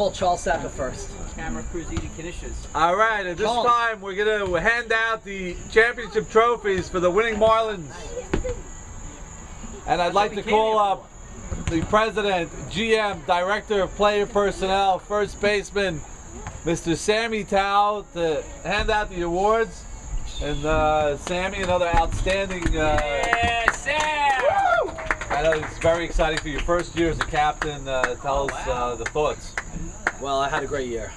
call Charles Sacca first. Camera crews eating conditions. All right, at this time we're going to hand out the championship trophies for the winning Marlins. And I'd like to call up the president, GM, director of player personnel, first baseman, Mr. Sammy Tawil, to hand out the awards. And Sammy, another outstanding. Yeah, Sam! Woo! I know it's very exciting for your first year as a captain. Tell us the thoughts. Well, I had a great year.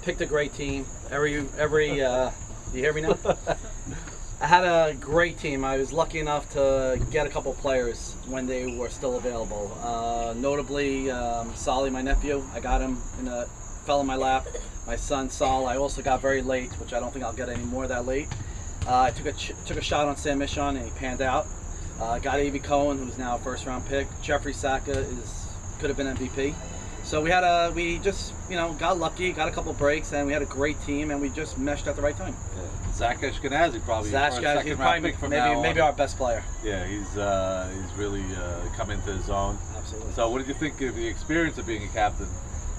Picked a great team. You hear me now? I had a great team. I was lucky enough to get a couple players when they were still available. Notably, Solly, my nephew. I got him fell in my lap. My son Sol, I also got very late, which I don't think I'll get any more that late. I took a shot on Sam Michon and he panned out. Got A.B. Cohen, who's now a first-round pick. Jeffrey Sacca could have been MVP. So we just got lucky, got a couple breaks, and we had a great team, and we just meshed at the right time. Yeah. Zach Ashkenazi probably. He's probably maybe our best player. Yeah, he's really come into his own. Absolutely. So, what did you think of the experience of being a captain?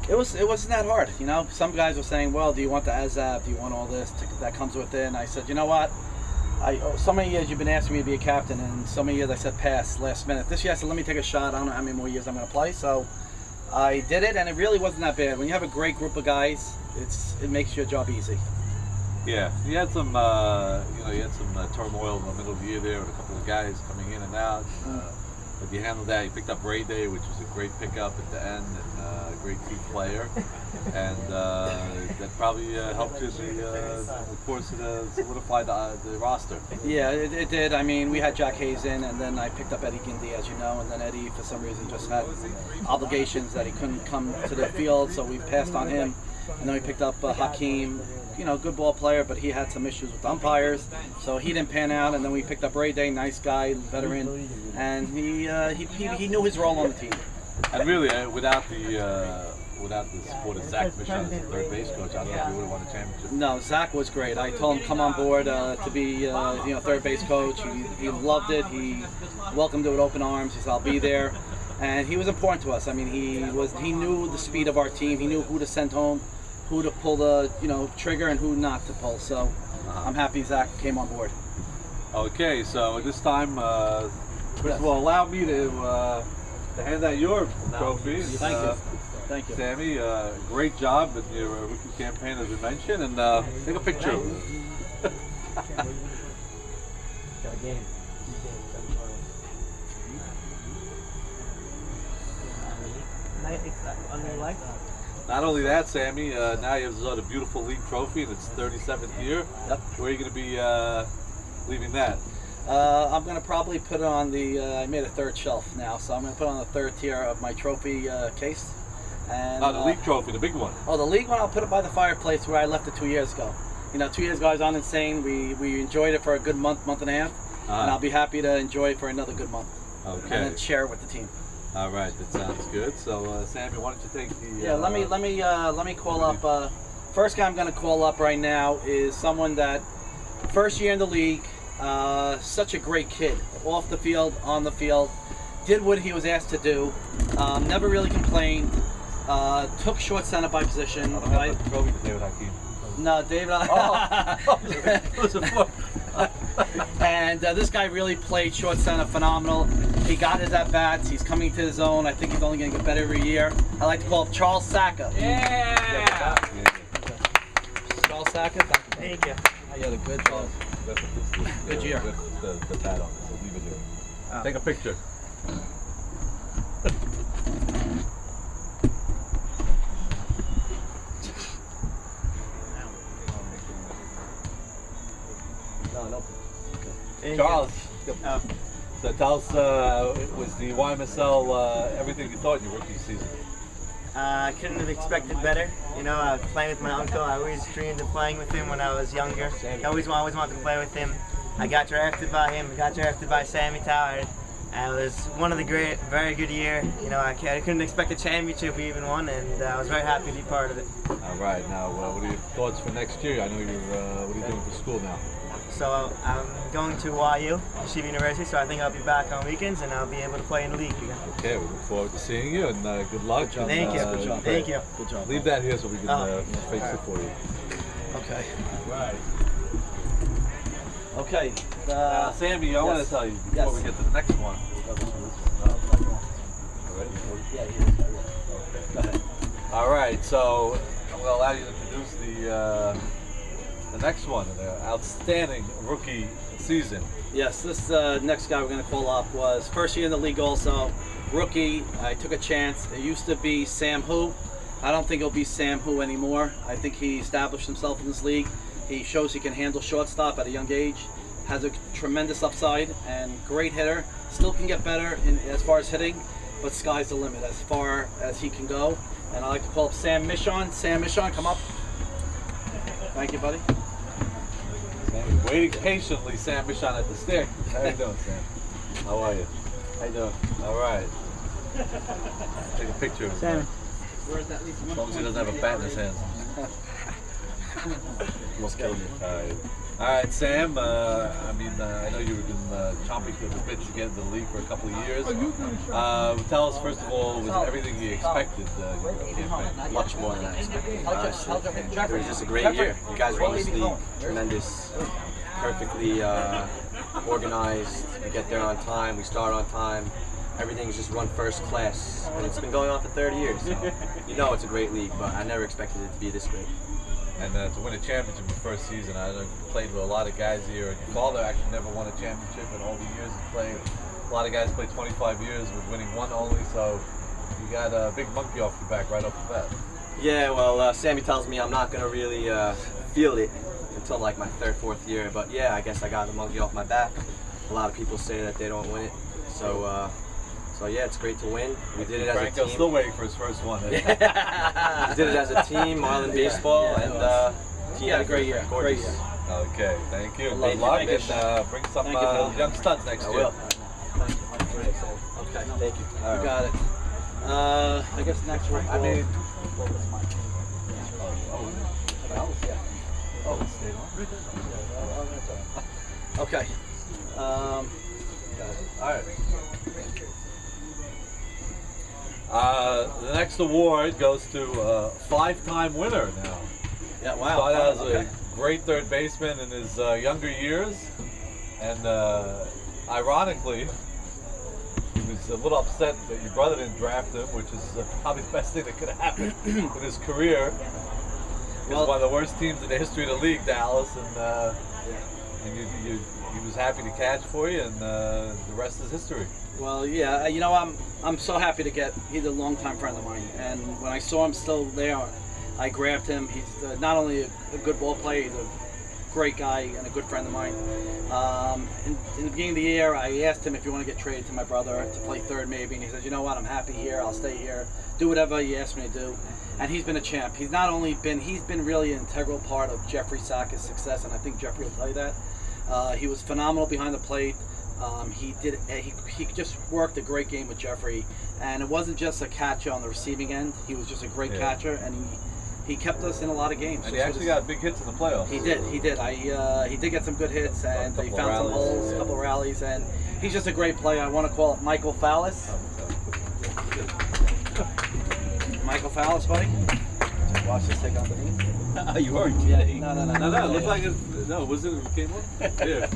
It wasn't that hard. Some guys were saying, "Well, do you want the ASAP? Do you want all this that comes with it?" And I said, "You know what? So many years you've been asking me to be a captain, and so many years I said pass last minute. This year I said, let me take a shot. I don't know how many more years I'm going to play." So I did it, and it really wasn't that bad. When you have a great group of guys, it makes your job easy. Yeah, you had some turmoil in the middle of the year there with a couple of guys coming in and out. But you handled that. You picked up Ray Day, which was a great pickup at the end, and a great team player. And that probably helped you of course, solidify the roster. Yeah, it did. I mean, we had Jack Hayes in, and then I picked up Eddie Gindi, as you know, and then Eddie, for some reason, just had obligations that he couldn't come to the field, so we passed on him. And then we picked up Hakeem, good ball player, but he had some issues with umpires, so he didn't pan out. And then we picked up Ray Day, nice guy, veteran, and he knew his role on the team. And really, without the support of Zach Michon as the third base coach, I don't know if you would have won a championship. No, Zach was great. I told him come on board to be third base coach. He loved it. He welcomed it with open arms. He said, "I'll be there," and he was important to us. I mean, he knew the speed of our team. He knew who to send home, who to pull the trigger, and who not to pull. So I'm happy Zach came on board. Okay, so at this time, first of all, allow me to hand out your trophy. Thank you. Thank you. Sammy, great job in your rookie campaign, as we mentioned, and take a picture. Not only that, Sammy, now you have a beautiful league trophy, and it's 37th year. Yep. Where are you going to be leaving that? I'm going to probably put it on I made a third shelf now, so I'm going to put it on the third tier of my trophy case. And, the league trophy, the big one. Oh, the league one, I'll put it by the fireplace where I left it 2 years ago. 2 years ago I was on Insane. We enjoyed it for a good month and a half, and I'll be happy to enjoy it for another good month. Okay. And then share it with the team. All right, that sounds good. So, Sammy, why don't you take the? Yeah, let me call up. First guy I'm going to call up right now is someone that first year in the league, such a great kid, off the field, on the field, did what he was asked to do, never really complained. Took short center by position. Right? Trophy to David Hakeem. No, David. And this guy really played short center phenomenal. He got his at bats. He's coming to his own. I think he's only going to get better every year. I like to call him Charles Sacca. Yeah. Charles Sacca. Thank you. You had a good job. Good year. The bat on it, so leave it here. Take a picture. Charles, so tell us, was the YMSL everything you thought in your rookie season? I couldn't have expected better. I was playing with my uncle. I always dreamed of playing with him when I was younger. I always wanted to play with him. I got drafted by him. I got drafted by Sammy Tawil. And it was one of the very good year. I couldn't expect a championship we even won, and I was very happy to be part of it. All right, now what are your thoughts for next year? I know what are you doing for school now? So So I'm going to YU, Yeshiva University, so I think I'll be back on weekends and I'll be able to play in the league again. Okay, we look forward to seeing you, and good luck. Good job. Thank you. Good job. Thank you. Good job. Leave that here so we can fix it for you. Okay. Right. Okay. Sammy, I want to tell you before Yes. we get to the next one. Go ahead. All right, so I'm going to allow you to introduce the next one, the outstanding rookie season. Yes, this next guy we're going to call up was first year in the league also. Rookie, I took a chance. It used to be Sam Hu. I don't think it'll be Sam Hu anymore. I think he established himself in this league. He shows he can handle shortstop at a young age. Has a tremendous upside and great hitter. Still can get better as far as hitting, but sky's the limit as far as he can go. And I'd like to call up Sam Michon. Sam Michon, come up. Thank you, buddy. Sammy, waiting patiently, Sam Michon at the stick. How you doing, Sam? How are you? How you doing? All right. Take a picture of him. As long as he doesn't have a bat in his hands. Almost killed you. All right, Sam. I know you've been chomping at the bit to get into the league for a couple of years. Tell us, first of all, was it everything you expected? Much more than I expected, honestly. It was just a great year. You guys run this league tremendous, perfectly organized. We get there on time, we start on time. Everything's just run first class. And it's been going on for 30 years. So you know it's a great league, but I never expected it to be this great. And to win a championship in the first season, I know you played with a lot of guys here, and your father actually never won a championship in all the years he played. A lot of guys played 25 years with winning one only, so you got a big monkey off your back right off the bat. Yeah, well, Sammy tells me I'm not going to really feel it until like my third, fourth year. But yeah, I guess I got the monkey off my back. A lot of people say that they don't win it. So yeah, it's great to win. We did it as a Franco's team. still waiting for his first one. We did it as a team, Marlin baseball, and he had a great year. Great Gorgeous. year. Okay, thank you. Thank Good luck, you. and bring some Thank you. young studs next I year. will. Okay. Thank you. You got it. I guess next we'll I mean, okay. all right. The next award goes to a five-time winner now. Yeah, wow. Started out as Okay. a great third baseman in his younger years, and ironically, he was a little upset that your brother didn't draft him, which is probably the best thing that could have happened with his career. He was one of the worst teams in the history of the league, Dallas, and he was happy to catch for you, and the rest is history. Well, yeah, you know, I'm so happy to get. He's a longtime friend of mine, and when I saw him still there, I grabbed him. He's not only a good ball player, he's a great guy and a good friend of mine. In the beginning of the year, I asked him if you want to get traded to my brother to play third maybe, and he said, you know what, I'm happy here, I'll stay here, do whatever you ask me to do. And he's been a champ. He's been really an integral part of Jeffrey Saka's success, and I think Jeffrey will tell you that. He was phenomenal behind the plate. He just worked a great game with Jeffrey, and it wasn't just a catcher on the receiving end. He was just a great catcher, and he kept us in a lot of games. And he actually got big hits in the playoffs. He did. He did get some good hits, and he found some holes, a couple rallies, and he's just a great player. I want to call it Michael Fallis. Michael Fallis, buddy. Just watch this thing underneath. You weren't kidding. No. No, it looked like it. No, was it? It came up? Yeah.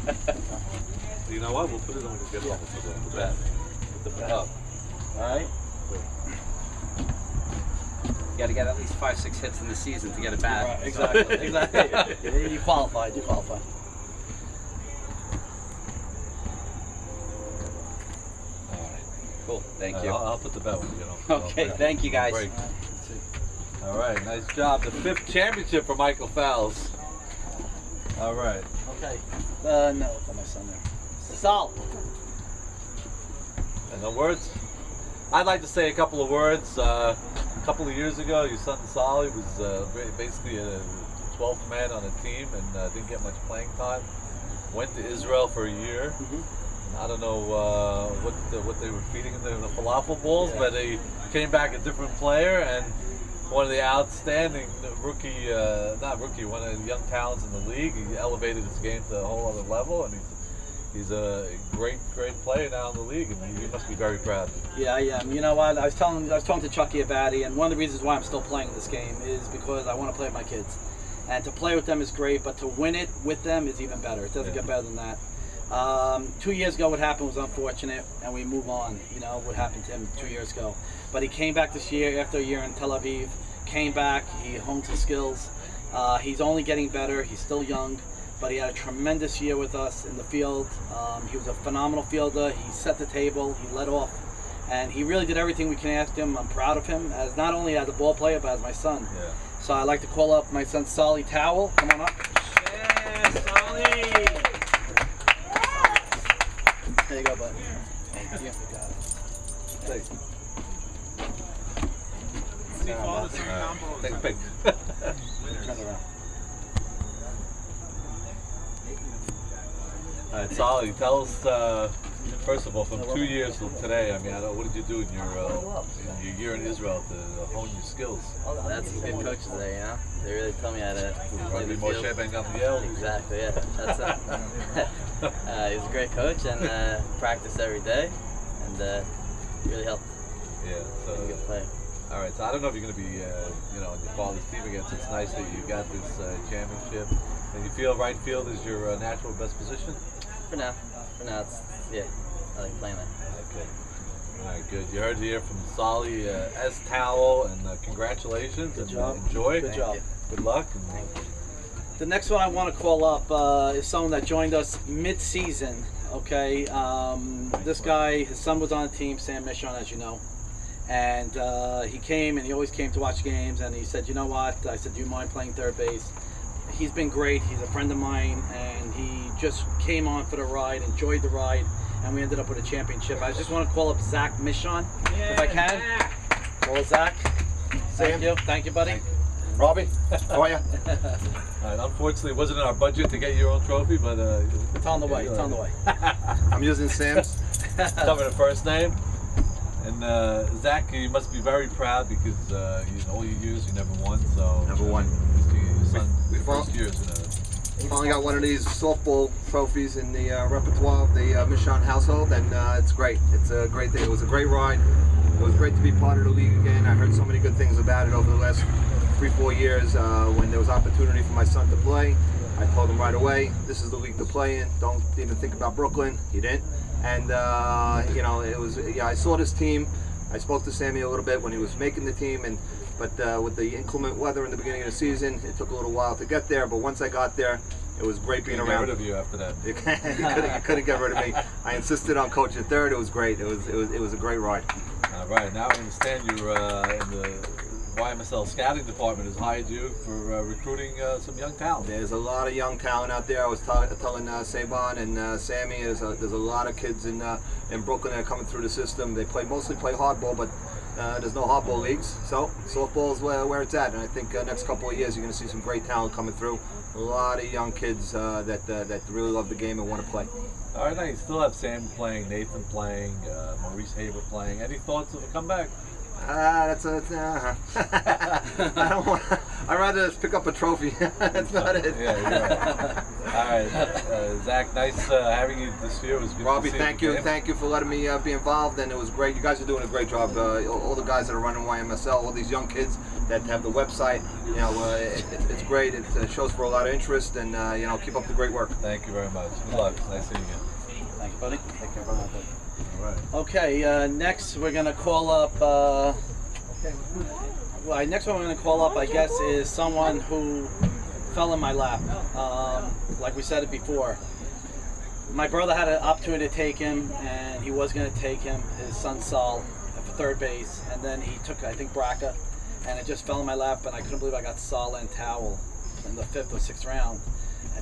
You know what? We'll put it on the good level for the bat. Put the bat up. All right. You got to get at least 5-6 hits in the season to get a bat. Right, exactly. You qualified. Cool. Thank you. I'll put the bet with you. Okay. Thank you, guys. Break. All right, nice job. The 5th championship for Michael Fowles. All right. Okay. No, for my son there. Sal. And the words? I'd like to say a couple of words. A couple of years ago, your son Sally was basically a 12th man on a team and didn't get much playing time. Went to Israel for a year. I don't know what they were feeding him, the falafel balls, but he came back a different player, and one of the outstanding rookie, not rookie, one of the young talents in the league. He elevated his game to a whole other level, and he's a great player now in the league, and you must be very proud. Yeah, I am. You know what? I was talking to Chucky about it, and one of the reasons why I'm still playing this game is because I want to play with my kids. And to play with them is great, but to win it with them is even better. It doesn't get better than that. 2 years ago, what happened was unfortunate, and we move on. You know, what happened to him 2 years ago. But he came back this year after a year in Tel Aviv, came back, he honed his skills. He's only getting better, he's still young, but he had a tremendous year with us in the field. He was a phenomenal fielder, he set the table, he led off, and he really did everything we can ask him. I'm proud of him, as not only as a ball player, but as my son. Yeah. So I'd like to call up my son, Sammy Tawil. Come on up. Yeah, Sammy! There you go, bud. Thank you. Thanks. Take a pic. Turn around. All right, Solly, tell us, first of all, from 2 years till today, I mean, what did you do in your year in Israel to hone your skills? I had some good coaches there, you know. They really taught me how to play the Bobby field. Morabia and Marlins. Exactly, yeah. That's he was a great coach and practiced every day, and he really helped. Yeah, so He was a good player. all right. So I don't know if you're going to be, on your father's team again. So it's nice that you got this championship, and you feel right field is your natural best position. For now, it's I like playing there. Okay. All right, good. You heard here from Solly S. Tawil, and congratulations. Good and job. Enjoy. Good job. Good luck. And The next one I want to call up is someone that joined us mid-season. Okay, this guy, his son was on the team, Sam Michon, as you know, and he came and he always came to watch games. And he said, "You know what?" I said, "Do you mind playing third base?" He's been great. He's a friend of mine, and he just came on for the ride, enjoyed the ride, and we ended up with a championship. I just want to call up Zach Michon, if I can. Call Zach. Thank you, buddy. Robbie, how are you? unfortunately, it wasn't in our budget to get your own trophy, but It's on the way. It's on the way. I'm using Sam's. cover the first name. And Zach, you must be very proud because all your years you never won. So Never won. Your son, We first years in a. Finally got one of these softball trophies in the repertoire of the Michon household, and it's great. It's a great thing. It was a great ride. It was great to be part of the league again. I heard so many good things about it over the last 3-4 years. When there was opportunity for my son to play, I told him right away, this is the league to play in. Don't even think about Brooklyn. He didn't. And it was. I saw this team. I spoke to Sammy a little bit when he was making the team, but with the inclement weather in the beginning of the season, it took a little while to get there. But once I got there, it was great being around. Get rid of you after that. You couldn't get rid of me. I insisted on coaching third. It was great. It was a great ride. All right, now I understand you're in the YMSL scouting department has hired you for recruiting some young talent. There's a lot of young talent out there. I was telling Saban and Sammy, there's a lot of kids in Brooklyn that are coming through the system. They mostly play hardball, but there's no hardball leagues. So softball is where it's at. And I think next couple of years you're going to see some great talent coming through. A lot of young kids that really love the game and want to play. All right, now you still have Sam playing, Nathan playing, Maurice Haber playing. Any thoughts of a comeback? I don't want. I'd rather just pick up a trophy. That's not it. Yeah, you're right. All right, Zach, nice having you this year. It was good. Robbie, to see thank you. you. Thank you for letting me be involved, and it was great. You guys are doing a great job. All the guys that are running YMSL, all these young kids that have the website. It's great. It shows for a lot of interest, and keep up the great work. Thank you very much. Good luck. Nice seeing you. Thank you, buddy. Take care, brother. All right. Okay, next we're gonna call up. Next one we're gonna call up, I guess, is someone who fell in my lap. Like we said it before, my brother had an opportunity to take him, and he was gonna take him. His son Saul for third base, and then he took, I think, Braca, and it just fell in my lap, and I couldn't believe I got Saul and Tawil in the 5th or 6th round.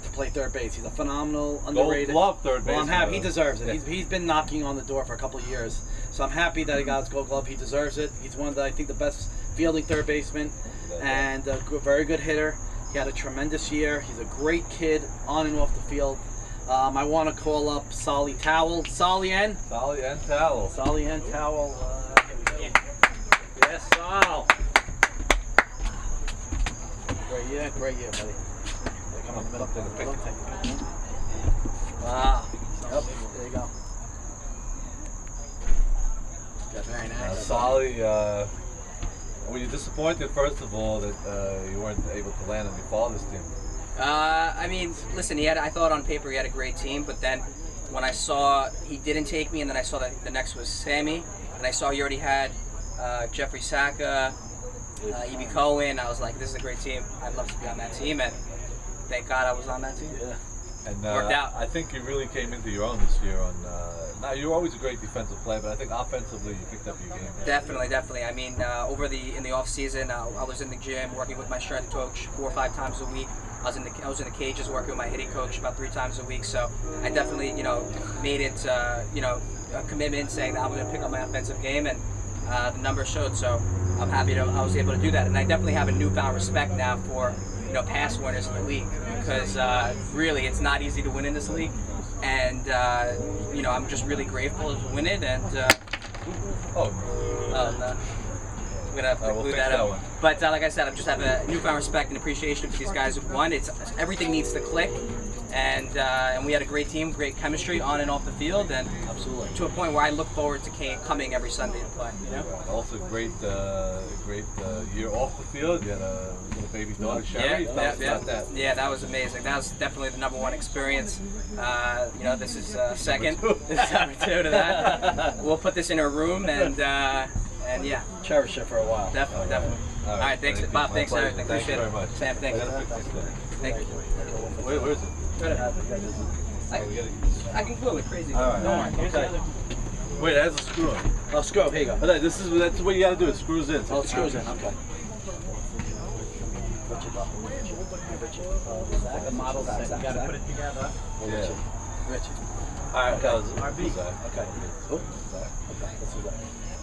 To play third base. He's a phenomenal, underrated. Gold glove third base. Well, I'm happy. He deserves it. He's been knocking on the door for a couple of years. So I'm happy that he got his gold glove. He deserves it. He's one of the, I think, the best fielding third baseman and a very good hitter. He had a tremendous year. He's a great kid on and off the field. I want to call up Sammy Tawil. Sammy and Tawil. Sammy and Tawil. Yes, Sal. year, buddy. Come on, take a pic. Wow. Yep. There you go. Very nice. Solly, were you disappointed, first of all, that you weren't able to land on your father's team? I mean, listen, I thought on paper he had a great team, but then when I saw he didn't take me, and then I saw that the next was Sammy, and I saw he already had Jeffrey Saka, E.B. Cohen, I was like, this is a great team. I'd love to be on that team, and thank God I was on that team. Yeah. And worked out. I think you really came into your own this year. Now you were always a great defensive player, but I think offensively you picked up your game. Definitely. I mean, in the off season, I was in the gym working with my strength coach 4 or 5 times a week. I was in the cages working with my hitting coach about 3 times a week. So I definitely, made it, a commitment saying that I'm going to pick up my offensive game, and the numbers showed. So I'm happy I was able to do that, and I definitely have a newfound respect now for past winners in the league, because really it's not easy to win in this league, and I'm just really grateful to win it. And I'm gonna have to glue that up. But like I said, I'm just having a newfound respect and appreciation for these guys who won. Everything needs to click, and we had a great team, great chemistry on and off the field, and absolutely to a point where I look forward to coming every Sunday to play. Also, great year off the field. You had a little baby daughter, Sherry. Yeah, that was amazing. That was definitely the #1 experience. This is second. This is number 2 to that. We'll put this in her room, and yeah, cherish it for a while. Definitely. All right, thanks, Bob. Thanks for everything. Thank you very much. Sam, thanks. Thank you. Where is it? I can glue it crazy. All right. Don't worry. Okay. Wait, it has a screw on it. Oh, screw. Here you go. That's what you got to do. It screws in. Oh, it screws in. Okay. The model that you got to put it together. Yeah. Richie. All right, that was RB. Okay. Oh. Okay. This is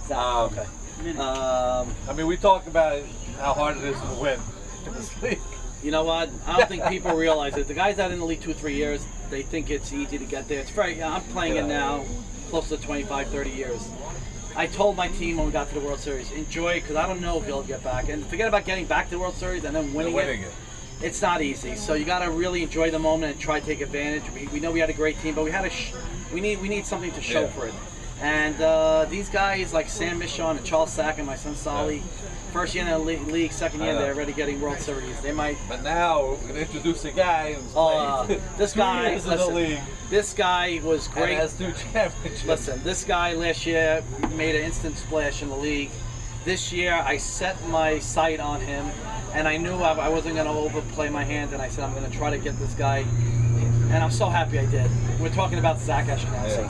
that. Okay. I mean, we talk about how hard it is to win in this league. You know what? I don't think people realize it. The guys out in the league 2 or 3 years, they think it's easy to get there. It's very. I'm playing it now, close to 25, 30 years. I told my team when we got to the World Series, enjoy it, because I don't know if you'll get back. And forget about getting back to the World Series and then winning it. It's not easy. So you got to really enjoy the moment and try to take advantage. We know we had a great team, but we need something to show for it. And these guys like Sam Michon and Charles Sack and my son Solly, first year in the league, second year they're already getting World Series. They might. But now we're going to introduce a guy who's played this guy in the league. This guy was great. And has 2 championships. Listen, this guy last year made an instant splash in the league. This year I set my sight on him, and I knew I wasn't going to overplay my hand, and I said I'm going to try to get this guy, and I'm so happy I did. We're talking about Zach Ashkenazi.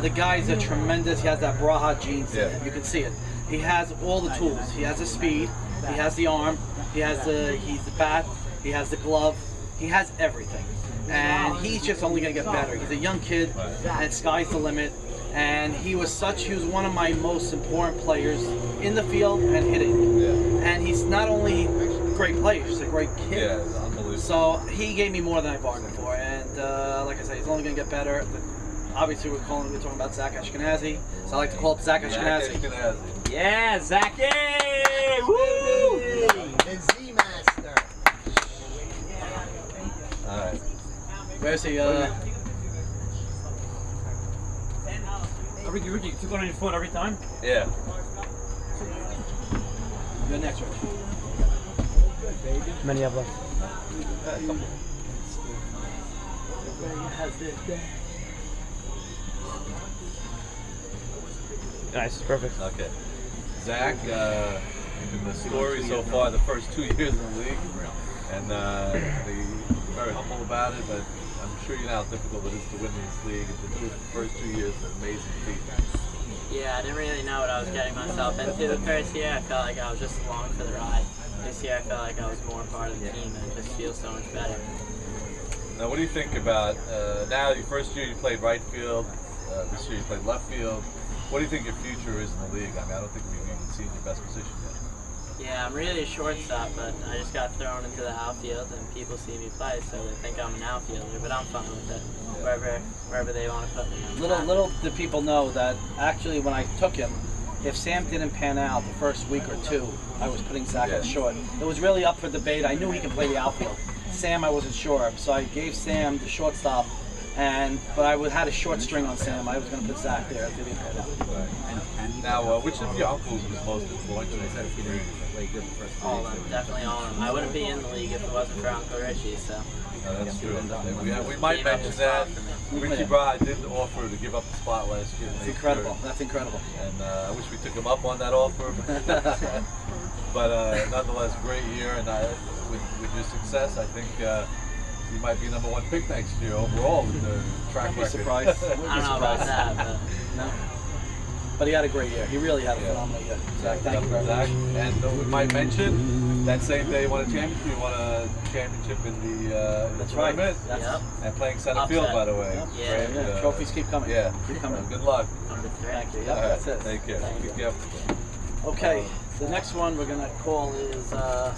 The guy's a tremendous. He has that Braha genes. You can see it. He has all the tools. He has the speed. He has the arm. He's the bat. He has the glove. He has everything. And he's just only going to get better. He's a young kid, and sky's the limit. And he was one of my most important players in the field and hitting. And he's not only a great player, he's a great kid. Yeah, unbelievable. So he gave me more than I bargained for. And like I said, he's only going to get better. Obviously, we're talking about Zach Ashkenazi, so I like to call it Zach Ashkenazi. Yeah, Zachy! Woo! The Z-Master. All right. Where's he? Ricky, you took it on your foot every time? Yeah. You're next, Rich. Many of them. Nice, perfect. Okay. Zach, in the story so far, the first 2 years in the league, and they're very humble about it, but I'm sure you know how difficult it is to win this league. And to do it the first 2 years is an amazing feat. Yeah, I didn't really know what I was getting myself into. The first year, I felt like I was just along for the ride. This year, I felt like I was more part of the team, and it just feels so much better. Now, what do you think about, now your first year you played right field, this year you played left field. What do you think your future is in the league? I mean, I don't think we've even seen your best position yet. Yeah, I'm really a shortstop, but I just got thrown into the outfield, and people see me play, so they think I'm an outfielder, but I'm fine with it. Wherever they want to put me. Little did people know that actually when I took him, if Sam didn't pan out the first week or two, I was putting Zach at short. It was really up for debate. I knew he could play the outfield. Sam, I wasn't sure, so I gave Sam the shortstop, but I had a short string on Sam. I was going to put Zach there if he didn't pan out. Now, which of your uncles was most influential? All of them, definitely all of them. I wouldn't be in the league if it wasn't for Uncle Richie, so. That's true. We might mention that Richie Bride did offer to give up the spot last year. That's incredible. That's incredible. And I wish we took him up on that offer. But nonetheless, great year. And with your success, I think you might be #1 pick next year overall with the track record. Surprised. I don't know about that, but no. But he had a great year. He really had a phenomenal year. Zach, thank you very much. And we might mention that same day he won a championship. He won a championship in the tournament. Yep. And playing center field, by the way. Yep. Yeah. Trophies keep coming. Yeah. Keep coming. Good luck. Thank you. Yep, that's it. Take care. Be careful. Okay. The next one we're going to call is... All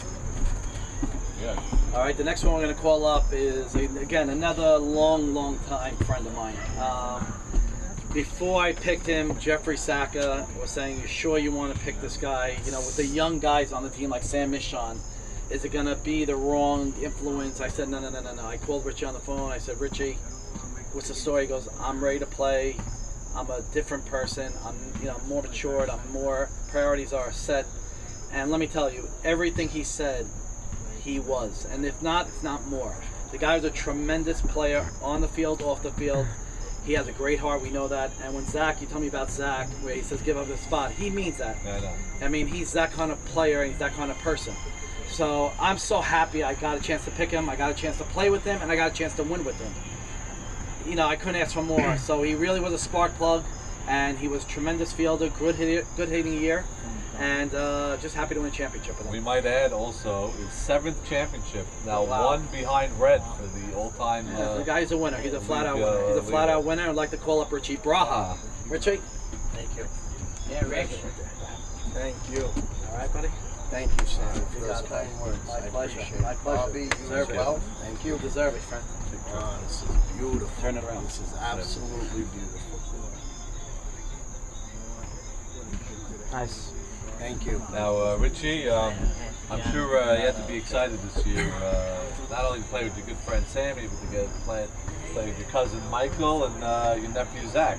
right, the next one we're going to call up is, again, another long time friend of mine. Before I picked him, Jeffrey Saka was saying, "You sure you want to pick this guy? You know, with the young guys on the team like Sam Michon, is it going to be the wrong influence?" I said, no. I called Richie on the phone. I said, "Richie, what's the story?" He goes, "I'm ready to play. I'm a different person. I'm, more matured. I'm more, priorities are set." And let me tell you, everything he said, he was. And if not, it's not more. The guy was a tremendous player on the field, off the field. He has a great heart, we know that. And when Zach, you tell me about Zach, where he says give up the spot, he means that. I know. I mean, he's that kind of player, and he's that kind of person. So I'm so happy I got a chance to pick him, I got a chance to play with him, and I got a chance to win with him. I couldn't ask for more. So he really was a spark plug, and he was a tremendous fielder, good hitting year, and just happy to win a championship with him. We might add also his 7th championship, now one behind Red for the all-time. The guy's a winner. He's a flat-out winner. He's a flat-out winner. I'd like to call up Richie Braha. Richie? thank you. Yeah, Rick. Thank you. All right, buddy? Thank you, Sam, for those kind words. My I pleasure. appreciate it. My pleasure. Bobby, you Deserve as it. well. Thank you. You deserve it, friend. This is beautiful. Turn it around. This is absolutely beautiful. Nice. Thank you. Now, Richie, I'm sure you have to be excited this year. Not only to play with your good friend Sammy, but to get to play with your cousin Michael and your nephew Zach.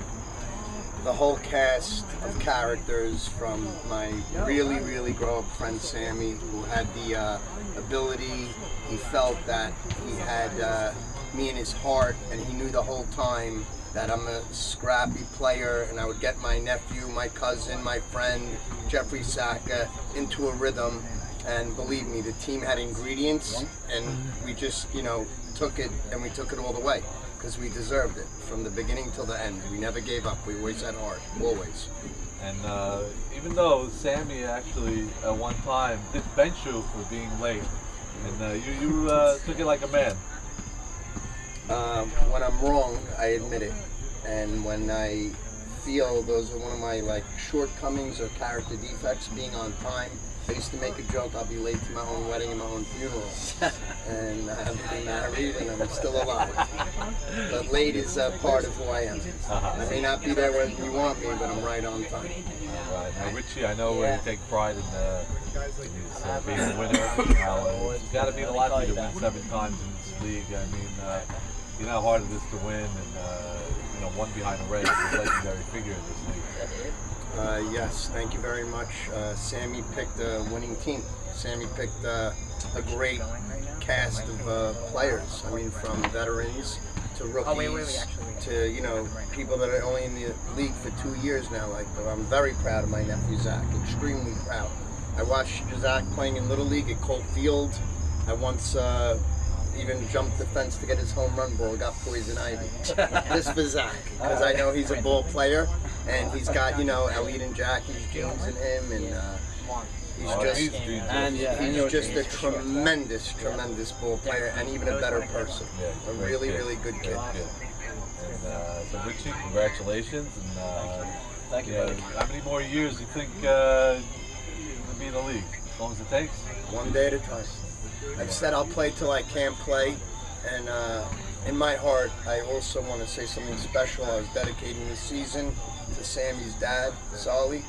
The whole cast of characters, from my really grow-up friend Sammy, who had the ability, he felt that he had me in his heart, and he knew the whole time that I'm a scrappy player, and I would get my nephew, my cousin, my friend, Jeffrey Saka, into a rhythm. And believe me, the team had ingredients, and we just, took it, and we took it all the way, because we deserved it from the beginning till the end. We never gave up. We always had heart, always. And even though Sammy actually at one time did bench you for being late, and you took it like a man. When I'm wrong, I admit it, and when I feel those are one of my shortcomings or character defects, being on time. I used to make a joke, I'll be late to my own wedding and my own funeral, and I haven't been married and I'm still alive. But late is part of who I am. I may not be there when you want me, but I'm right on time. Right. Now, Richie, I know you take pride in being a winner. It's got to mean a lot to you to win 7 times in this league. I mean, you know how hard it is to win, and one behind the Reds is a legendary figure in this league. Yes, thank you very much. Sammy picked a winning team. Sammy picked a great cast of players. I mean, from veterans to rookies to people that are only in the league for 2 years now. I'm very proud of my nephew Zach. Extremely proud. I watched Zach playing in Little League at Colt Field. I once even jumped the fence to get his home run ball, got poison ivy. This for Zach, because I know he's a ball player, and he's got, Elliot and Jackie's genes in him, and he's just a tremendous ball player, and even a better person. A really good kid. So Richie, congratulations, and thank you, buddy. How many more years do you think you'll be in the league? As long as it takes? One day at a time. I've said I'll play till I can't play, and in my heart, I also want to say something special. I was dedicating this season to Sammy's dad, Solly,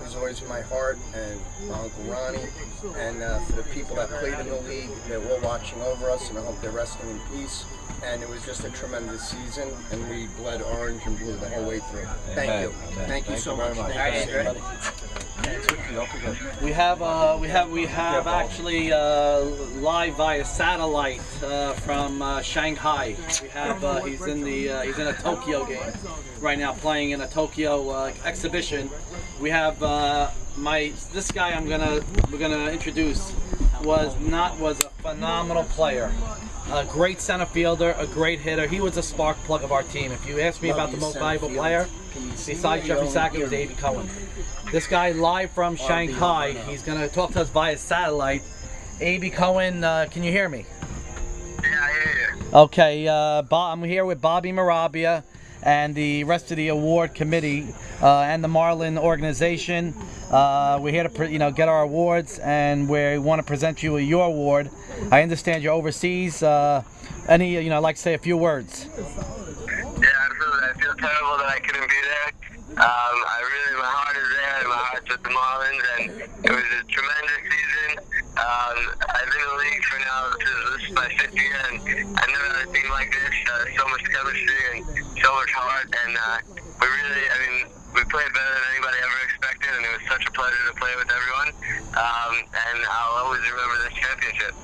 He's always in my heart, and my Uncle Ronnie, and for the people that played in the league, they're all watching over us, and I hope they're resting in peace. And it was just a tremendous season, and we bled orange and blue the whole way through. Thank you. Thank you so much. Thank you. We have actually live via satellite from Shanghai. We have he's in a Tokyo game right now, playing in a Tokyo exhibition. We have this guy we're gonna introduce was a phenomenal player. A great center fielder, a great hitter. He was a spark plug of our team. If you ask me about the most valuable player, besides Jeffrey Sackett, it was A.B. Cohen. This guy live from Shanghai, he's going to talk to us via satellite. A.B. Cohen, can you hear me? Yeah, I hear you. Okay, I'm here with Bobby Morabia and the rest of the award committee and the Marlin organization. We're here to get our awards, and we want to present you with your award. I understand you're overseas. I'd like to say a few words. Yeah, absolutely. I feel terrible that I couldn't be there. My heart is there, and my heart's with the Marlins, and it was a tremendous season. I've been in the league for now, this is my 5th year, and I've never had a team like this. So much chemistry and so much heart, and we played better than anybody ever expected, and it was such a pleasure to play with everyone. And I'll always remember this championship.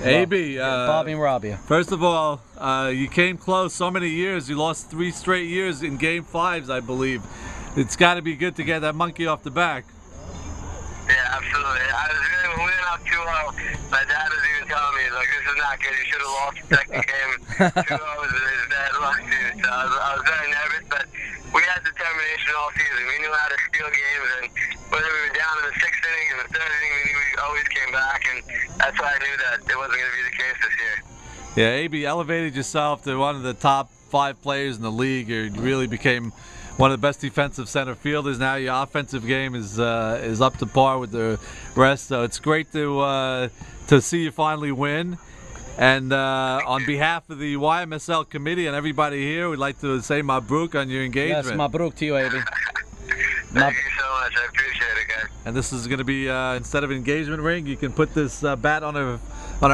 AB, Bobby Morabia. First of all, you came close so many years. You lost 3 straight years in Game 5s, I believe. It's got to be good to get that monkey off the back. Yeah, absolutely. We went out 2-0. My dad was even telling me, like, this is not good. You should have lost the second game 2-0. His dad lost it. So I was very nervous, but we had determination all season. We knew how to steal games, and whether we were down in the 6th inning and the 3rd inning, we knew we always came back, and that's why I knew that it wasn't going to be the case this year. Yeah, AB, elevated yourself to one of the top 5 players in the league. You really became one of the best defensive center fielders. Now your offensive game is up to par with the rest. So it's great to see you finally win. And on behalf of the YMSL committee and everybody here, we'd like to say mabruk on your engagement. Yes, mabruk to you, AB. Thank you so much. I appreciate it, guys. And this is going to be instead of an engagement ring, you can put this bat on her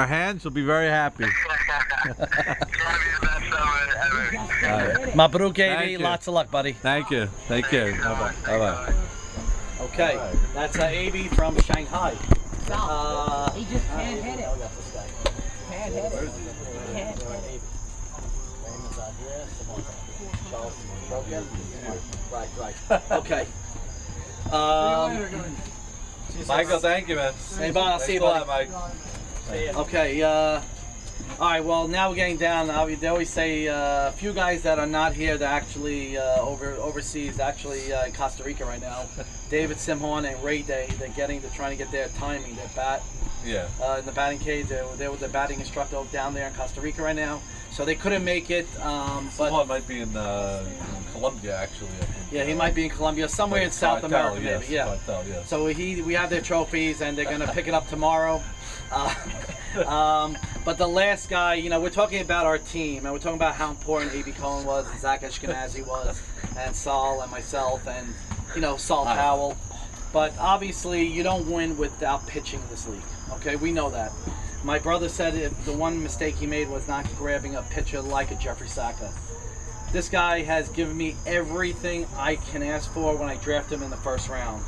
hand. She'll be very happy. It's going to be the best summer ever. Mabruk, AB. Lots of luck, buddy. Thank you. Take care. Bye-bye. Bye-bye. Okay, that's AB from Shanghai. He just can't hit it. Can't hit it. Can't hit it. Right. Okay. Michael, thank you, man. Hey, Bob, I'll see you, buddy. Mike. Okay. All right. Well, now we're getting down. They always say a few guys that are not here. They're actually overseas. Actually, in Costa Rica right now. David Simhorn and Ray Day. They're trying to get their timing, their bat. Yeah. In the batting cage. They were the batting instructor down there in Costa Rica right now. So they couldn't make it. But Simhorn might be in Colombia, actually. I think. Yeah, he might be in Colombia, somewhere in South America, maybe. Yes, Yeah. Cartel, yes. So we have their trophies, and they're gonna pick it up tomorrow. But the last guy, we're talking about our team, and we're talking about how important A.B. Cohen was, and Zach Ashkenazi was, and Saul, and myself, and Saul Tawil. But obviously, you don't win without pitching in this league. Okay, we know that. My brother said the one mistake he made was not grabbing a pitcher like a Jeffrey Sackett. This guy has given me everything I can ask for when I draft him in the first round.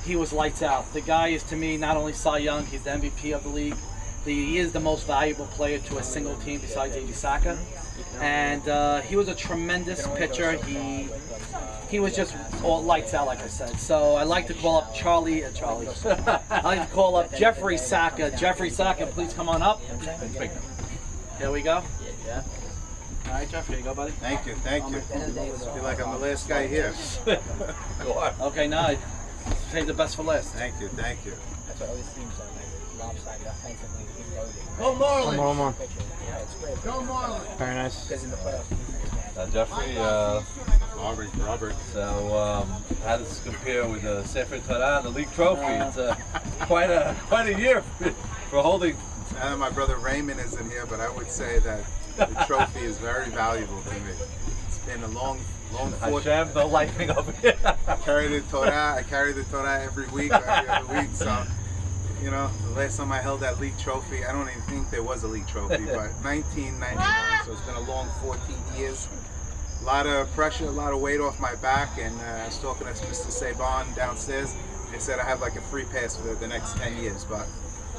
He was lights out. The guy is, to me, not only Cy Young, he's the MVP of the league. He is the most valuable player to a single team besides A.B. Saka. And he was a tremendous pitcher. He was just all lights out, like I said. So I like to call up I like to call up Jeffrey Saka. Jeffrey Saka, please come on up. Here we go. Yeah. All right, Jeff, here you go, buddy. Thank you. I feel like I'm the last guy here. Go on. Okay, now save the best for last. Thank you. That's what always seems like lopsided offensively. Go Marlins! Come on. Yeah, it's great. Go Marlins! Very nice. Because in the playoffs. Jeffrey, Robert. So how does this compare with the Sefer Torah, the league trophy? It's quite a year for holding. My brother Raymond isn't here, but I would say that the trophy is very valuable to me. It's been a long Hashem, no lightning over here. I carry the Torah every week, or every other week. So, you know, the last time I held that league trophy, I don't even think there was a league trophy, but 1999. So it's been a long 14 years. A lot of pressure, a lot of weight off my back, and I was talking to Mr. Saban downstairs. They said I have like a free pass for the next 10 years, but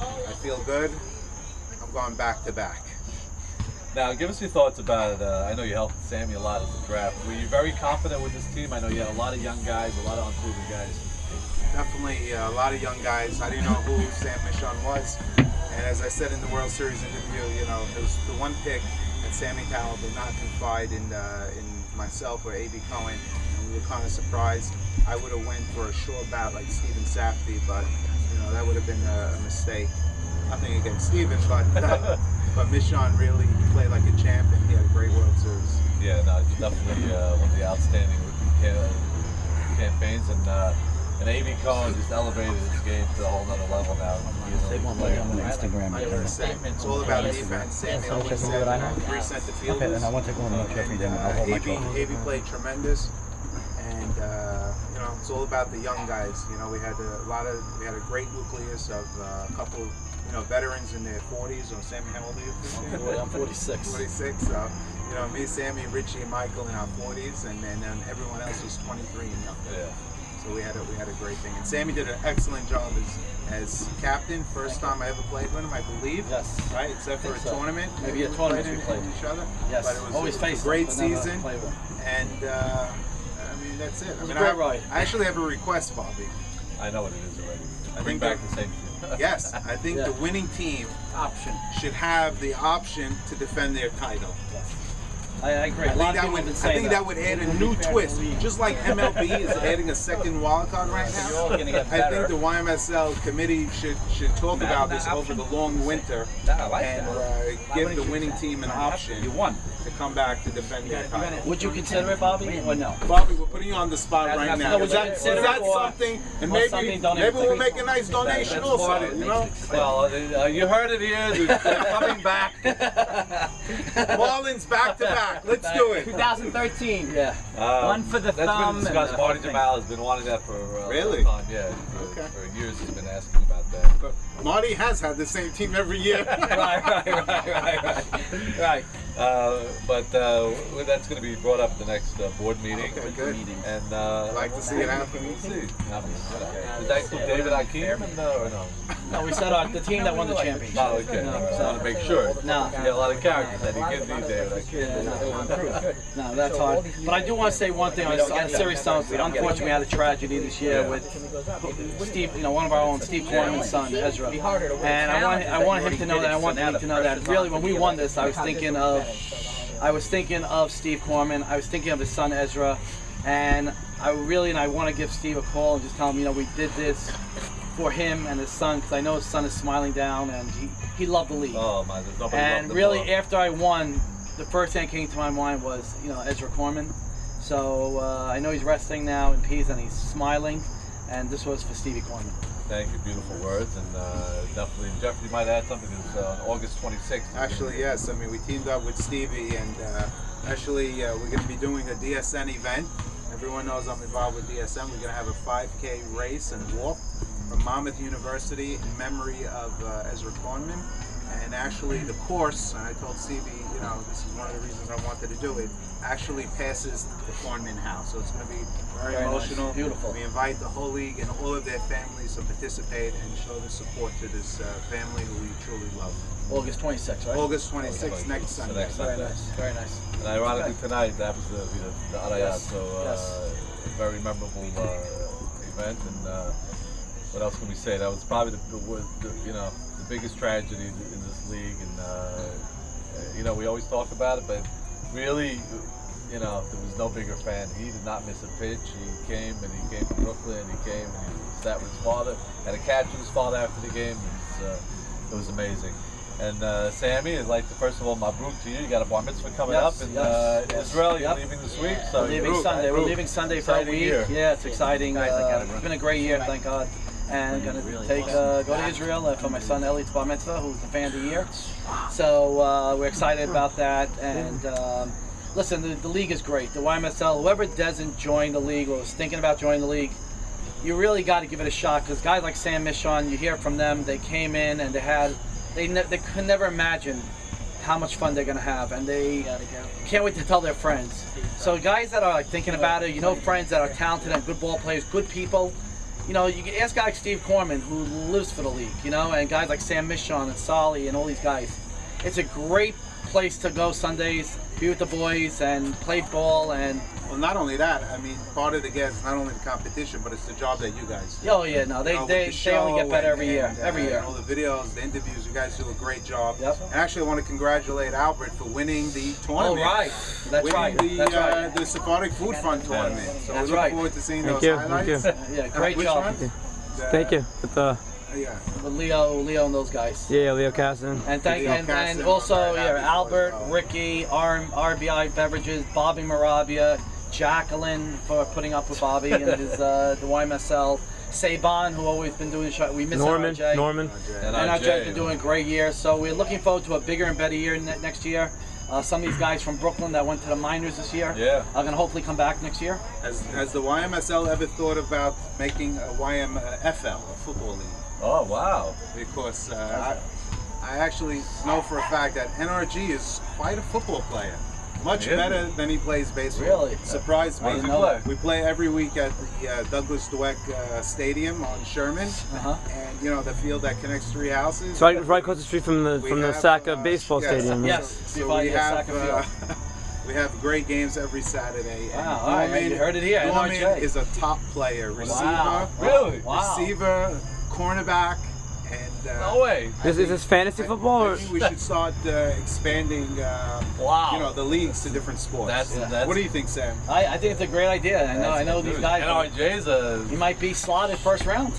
I feel good. I'm going back to back. Now, give us your thoughts about it. I know you helped Sammy a lot at the draft. Were you very confident with this team? I know you had a lot of young guys, a lot of unproven guys. Definitely a lot of young guys. I didn't know who Sam Michon was. And as I said in the World Series interview, you know, it was the one pick that Sammy Tawil did not confide in myself or A.B. Cohen. And we were kind of surprised. I would have went for a sure bat like Steven Safdie, but, you know, that would have been a mistake. Nothing against Steven, but Michon really played like a champ, and he had a great World Series. Yeah, no, it's definitely one of the outstanding campaigns, and A.B. Cohen just elevated his game to a whole nother level now. They won't let me on Instagram. It's all about defense. Sammy always said that I have 3 center fielders. Okay, and I want to go on the trophy then. I'll hold my trophy. A.B. played tremendous, and you know, it's all about the young guys. You know, we had a great nucleus of a couple, you know, veterans in their 40s. Or Sammy, how old are you? I'm 46. 46. So, you know, me, Sammy, Richie, and Michael in our 40s, and then everyone else was 23 and younger. Yeah. So we had a great thing, and Sammy did an excellent job as captain. First time I ever played with him, I believe. Yes. Right, except for a tournament. Maybe a tournament we played each other. Yes. But it was always a great season, and I mean that's it. I mean, I actually have a request, Bobby. I know what it is already. I Bring think back the same team. Yes, I think the winning team should have the option to defend their title. I agree. I think that would add a new twist. Just like MLB is adding a second wild card right now. I think the YMSL committee should talk about this over the long winter and give the winning team an option to come back to defend their title. Would you consider it, Bobby, or no? Bobby, we're putting you on the spot right now. Is that something? And maybe we'll make a nice donation also. You know? Well, you heard it here. They're coming back. Marlins back to back. Let's do it. 2013. Yeah. One for the that's thumb. Been discussed. Marty Jamal has been wanting that for a really long time. Yeah. For years he's been asking about that. But Marty has had the same team every year. Right. But that's going to be brought up at the next board meeting. Okay, good. And I'd like to see it happen. We'll see. Did that include David Akeem or no? No, we said the team that won the championship. Oh, okay. No, I want to make sure. No. You got a lot of characters that you give these David Akeem. No, that's hard. But I do want to say one thing on a serious note. Unfortunately, we had a tragedy this year with Steve, you know, one of our own, Steve Corman's son, Ezra. And I want him to know that. I want him to know that. Really, when we won this, I was thinking of Steve Corman. I was thinking of his son Ezra, and I want to give Steve a call and just tell him, you know, we did this for him and his son, because I know his son is smiling down, and he loved the league. Oh my, there's nobody and really, after I won, the first thing that came to my mind was, you know, Ezra Corman. So I know he's resting now in peace and he's smiling, and this was for Stevie Corman. Thank you, beautiful words, and definitely, Jeff, you might add something. It's on August 26th. Actually, yes. I mean, we teamed up with Stevie, and actually, we're going to be doing a DSN event. Everyone knows I'm involved with DSN. We're going to have a 5K race and walk from Monmouth University in memory of Ezra Corman. And actually, the course, and I told Stevie, you know, this is one of the reasons I wanted to do it, actually passes the Corman house. So it's going to be very emotional. Nice. Beautiful. We invite the whole league and all of their families to participate and show the support to this family who we truly love. August 26th, right? August 26th, next Sunday. Very nice. Very nice. And ironically, tonight, that happens to be the Arayat, so a very memorable event. And what else can we say? That was probably the biggest tragedy in this league, and you know, we always talk about it, but really, you know, there was no bigger fan. He did not miss a pitch. He came from Brooklyn. He came and he sat with his father, had a catch with his father after the game. It was amazing. And Sammy, I'd like to first of all, mabruk to you. You got a bar mitzvah coming up in Israel. You're leaving this week, so we're leaving Sunday. We're leaving Sunday for a week. Yeah, it's exciting. It's been a great year, thank God. And going to go to Israel for my son Eli's bar mitzvah, who's the fan of the year. So we're excited about that, and listen, the league is great. The YMSL, whoever doesn't join the league or is thinking about joining the league, you really got to give it a shot, because guys like Sam Michon, you hear from them, they came in and they could never imagine how much fun they're going to have, and they can't wait to tell their friends. So guys that are like thinking about it, friends that are talented and good ball players, good people, you can ask guys like Steve Corman, who lives for the league, and guys like Sam Michon and Solly and all these guys. It's a great place to go Sundays, be with the boys and play ball. And well, not only that, I mean, part of the game is not only the competition, but it's the job that you guys do. Oh yeah, no, they only get better every year. Every year. All the videos, the interviews, you guys do a great job. Yep. And actually, I want to congratulate Albert for winning the tournament. Oh right, that's right. The Sephardic Food Fund tournament. So we look forward to seeing those highlights. Yeah, great job. Thank you. With Leo and those guys. Yeah, Leo Casson. And also Albert, Ricky, RBI Beverages, Bobby Morabia, Jacqueline for putting up with Bobby and his the YMSL, Saban, who always been doing the show. We miss Norman. And RJ's been doing a great year. So we're looking forward to a bigger and better year next year. Some of these guys from Brooklyn that went to the minors this year are going to hopefully come back next year. Has the YMSL ever thought about making a YMFL, a football league? Oh, wow. Because I actually know for a fact that NRG is quite a football player. Much better than he plays baseball. Really? Surprised me. We play every week at the Douglas Dweck Stadium on Sherman. And, the field that connects 3 houses. It's right across the street from the Saka baseball stadium. Yes. So we have great games every Saturday. Wow, all right, you heard it here. Norman is a top player. Receiver. Wow. Really? Wow. Receiver, cornerback, and no way. Is this fantasy football? I think we should start expanding the leagues to different sports. What do you think, Sam? I think it's a great idea. I know these guys. NRJ's he might be slotted first round.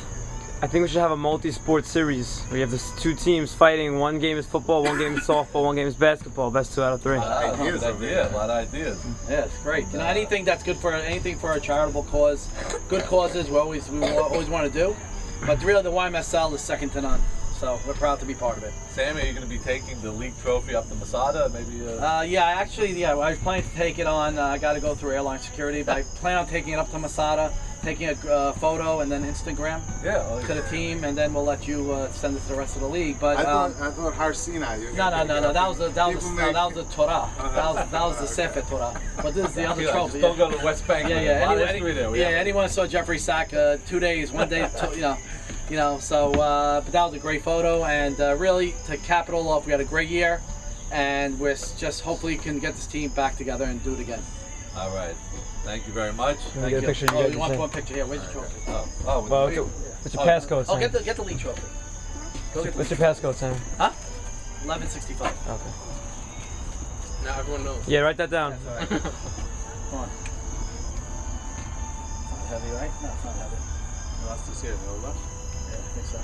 I think we should have a multi-sport series where you have the 2 teams fighting. One game is football, one game is softball, one game is basketball. Best 2 out of 3. A lot of ideas. Yeah, it's great. Anything that's good for a charitable cause, good causes we always want to do. But really, the YMSL is second to none. So we're proud to be part of it. Sammy, are you going to be taking the league trophy up to Masada? Maybe. I was planning to take it on. I got to go through airline security, but I plan on taking it up to Masada, taking a photo, and then Instagram to the team, and then we'll let you send it to the rest of the league. But I thought Har Sinai. No. That was the Torah. That was the Sefer Torah. But this is the other trophy. Just don't go to the West Bank. Anyone saw Jeffrey Sack 2 days, 1 day. So but that was a great photo, and really to cap it all off, we had a great year, and we're just hopefully can get this team back together and do it again. All right. Thank you very much. Thank you. You want one picture here? Where's your trophy? What's your passcode, Sam? Get the league trophy. What's your passcode, Sam? Huh? 1165. Okay. Now everyone knows. Yeah, write that down. Come on. Not heavy, right? No, it's not heavy. Yeah, I think so.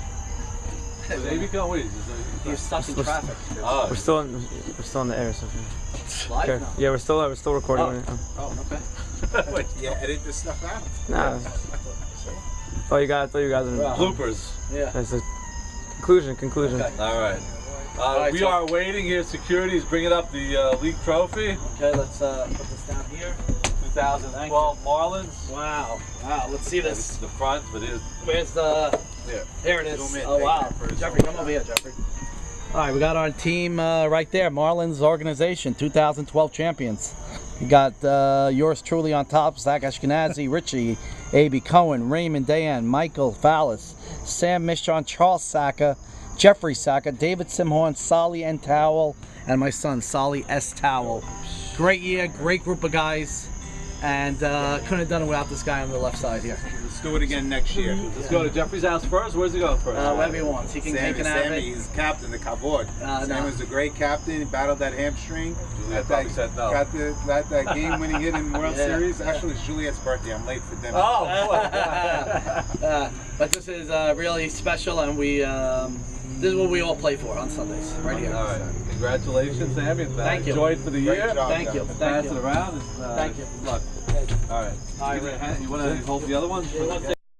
He's stuck in traffic. We're still in the air. So Live now? Yeah, we're still recording. Wait, edit this stuff out? Nah. Thought you guys are bloopers. Yeah. That's a conclusion. Okay. All right. We are waiting here. Security is bringing up the league trophy. Okay, let's put this down here. 2012 Marlins. Wow. Let's see this. This is the front, but Where's the? Here it is. Oh wow. Jeffrey, come over here, Jeffrey. All right, we got our team right there. Marlins organization, 2012 champions. You got yours truly on top: Zach Ashkenazi, Richie, A.B. Cohen, Raymond Dayan, Michael Fallis, Sam Michon, Charles Saka, Jeffrey Saka, David Simhorn, Solly N. Tawil, and my son Solly S. Tawil. Great year, great group of guys. And couldn't have done it without this guy on the left side here. Let's do it again next year. Let's go to Jeffrey's house first. Where's he going first? Wherever he wants. He can have it. Sammy is captain, the Kavod. Sam was a great captain. He battled that hamstring. Got that game-winning hit in the World Series. Actually, it's Juliet's birthday. I'm late for dinner. But this is really special, and this is what we all play for on Sundays, right here. All right. Congratulations, Sammy. Thank you. Enjoy it for the year. Thank you. Pass it around. Thank you. Good luck. All right. You want to hold the other one?